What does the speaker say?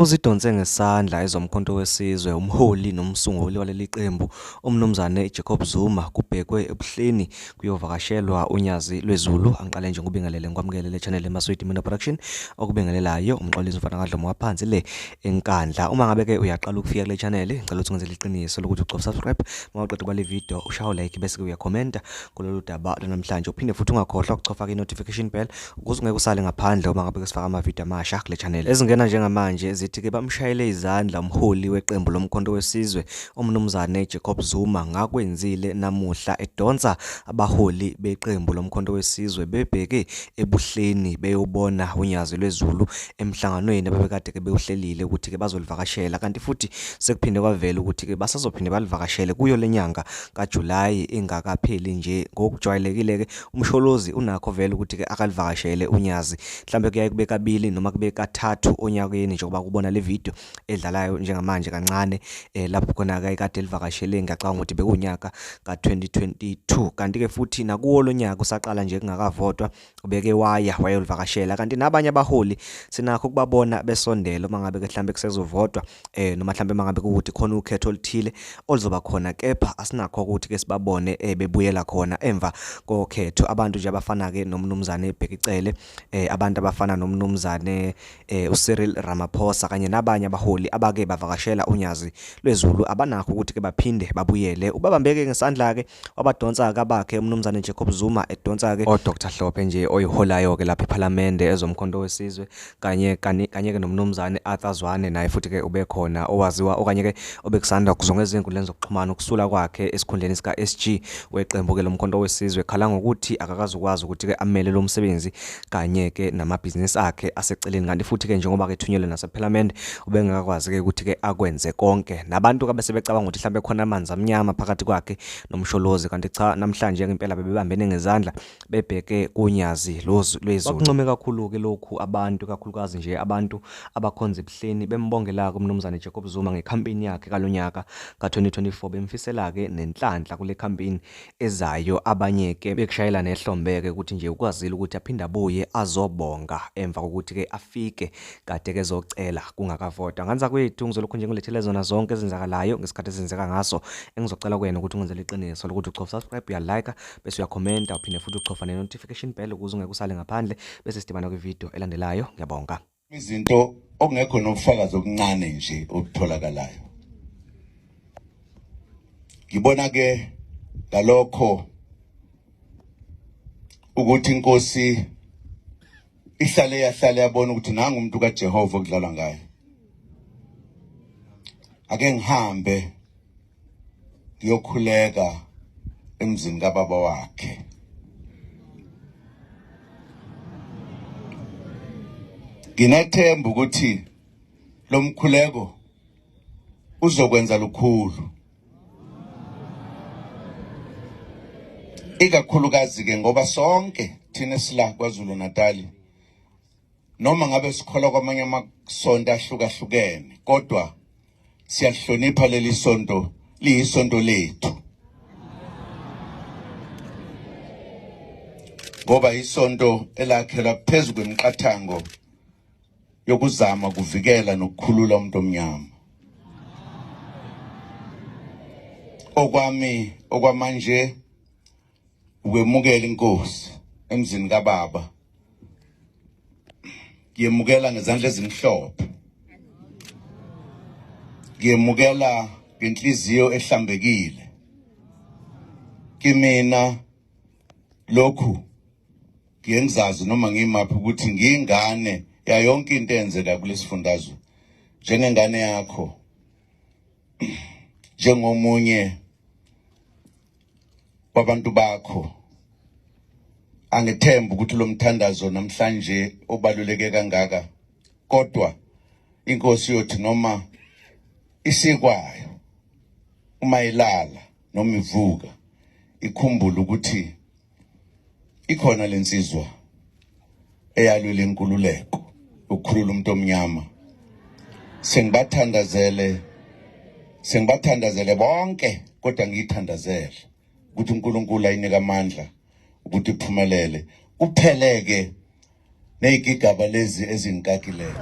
Uzidonse ngesandla ezomkhonto wesizwe umholi nomsunguli waleli qembu umnumzane Jacob Zuma kubhekwe ebuhleni kuyovakashelwa unyazi lweZulu. Angiqale nje ngubingelele ngikwamukele le channel eMasweti Media Production okubingelelayo umxolisi mfana kaDlomo waphansi le enkandla. Uma ngabe ke uyaqala ukufika kule channel ngicela ukuthi ngenzele iqiniso lokuthi ucofa subscribe mawuqeda kwale video ushaye like bese ke uyakhomenta kulolu daba namhlanje uphinde futhi ungakhohlwa ukucofa ke notification bell ukuze ungeke usale ngaphandle uma ngabe ke sifaka ama video amasha kule channel. Ezingena njengamanje zithi ke bamshayele izandla umholi weqembu lomkhonto wesizwe umnumzane Jacob Zuma ngakwenzile namuhla edonsa abaholi beqembu lomkhonto wesizwe bebheke ebuhleni beyobona unyazi lweZulu emhlanganweni ababekade ke bewuhlelile ukuthi ke bazolivakashela, kanti futhi sekuphinde kwavela ukuthi ke basazophinde balivakashele kuyo lenyanga kaJuly ingakapheli nje. Ngokujwayelekile ke umsholozi unakho vele ukuthi ke akalivakashele unyazi, mhlambe kuyaye kube kabili noma kube kathathu onyakeni njengoba kubona le video edlalayo njengamanje kancane lapho khona kade livakashele ngiyacabanga ukuthi bekunyaka ka2022, kanti ke futhi nakuwo lonyaka usaqala nje kungakavotwa ubeke wayolivakashela, kanti nabanye abaholi sinakho ukubabona besondela uma ngabe ke mhlambe kusezovotwa noma mhlambe mangabe ukuthi khona ukhetho oluthile oluzoba khona, kepha asinakho ukuthi ke sibabone bebuyela khona emva kokhetho. Abantu nje abafana ke nomnumzane eBhekicele, abantu abafana nomnumzane uCyril Ramaphosa kanye nabanye abaholi abake bavakashela unyazi lweZulu abanakho ukuthi ke baphinde babuyele. Ubabambeke ngesandla ke wabadonsa kabakhe umnumzane Jacob Zuma edonsa ke oDr Hlophe nje oyiholayo ke lapha eParliament ezomkhonto wesizwe kanye ke nomnumzane Arthur Zwane naye futhi ke ube khona owaziwa okanye ke obekusanda kuzonga ezinkundleni zokuxhumana ukusula kwakhe esikhundleni sika SG weqembu ke lomkhonto wesizwe khala ngokuthi akakazukwazi ukuthi ke amele lo msebenzi kanye ke namabhizinisi akhe aseceleni, kanti futhi ke njengoba ke thunyelwe naseParliament ubengakwazi ke ukuthi ke akwenze konke. Nabantu ke besebecabanga ukuthi mhlambe khona amanzi amnyama phakathi kwakhe nomsholozi, kanti cha, namhlanje ngempela bebebambene ngezandla bebheke kunyazi lweZulu. Bakuncome kakhulu ke lokhu abantu kakhulukazi nje abantu abakhonza ebuhleni bembongela kumnumzane Jacob Zuma ngecampaign yakhe kalonyaka ka2024, bemfisela ke nenhlanhla kule campaign ezayo. Abanye ke bekushayela nehlombeke ukuthi nje ukwazile ukuthi aphinde abuye azobonga emva kokuthi ke afike kade ke zocela kungakavotwa. Nganza kwethu ngizolokhu nje ngilethele zona zonke ezenzakalayo ngesikhathi ezenzeka ngaso. Engizocela kuwena ukuthi ungenzele iqiniso lokuthi ucofa subscribe, uyalike bese uyakhomenta uphinde futhi ucofa ne-notification bell ukuze ungeke usale ngaphandle bese sidibana kwivideo elandelayo. Ngiyabonga. Izinto okungekho nobufakazi obuncane nje obutholakalayo. Ngibona ke ngalokho ukuthi inkosi ihlale yabona ukuthi nanga umuntu kaJehova okudlalwa ngaye. Ake ngihambe ngiyokhuleka emzini kababa wakhe. Nginethemba ukuthi lo mkhuleko uzokwenza lukhulu, ikakhulukazi ke ngoba sonke thina sila kwaZulu Natal noma ngabe sikholwa kwamanye amasonto ahlukahlukene kodwa siyahlonipha leli sonto, liyisonto lethu ngoba isonto elakhelwa phezulu kwemiqathango yokuzama kuvikela nokukhulula umuntu omnyama. Okwamanje ukwemukela inkosi emzini kababa, ngiyemukela ngezandla ezimhlophe, ngiyemukela ngenhliziyo ehlambekile. Kimina lokhu ngiyenzazi noma ngimaphi ukuthi ngiyingane ya yonke into eyenzeka kulesifundazwe, njengengane yakho, njengomunye wabantu bakho. Angithemba ukuthi lo mthandazo namhlanje obaluleke kangaka kodwa inkosi yothi noma isikwayo uma ilala noma ivuka ikhumbule ukuthi ikhona lensizwa eyalwela inkululeko ukukhulula umuntu omnyama. Sengibathandazele bonke kodwa ngiyithandazele ukuthi uNkulunkulu ayinika amandla ukuthi iphumelele kupheleke nezigaba lezi ezinkakileyo.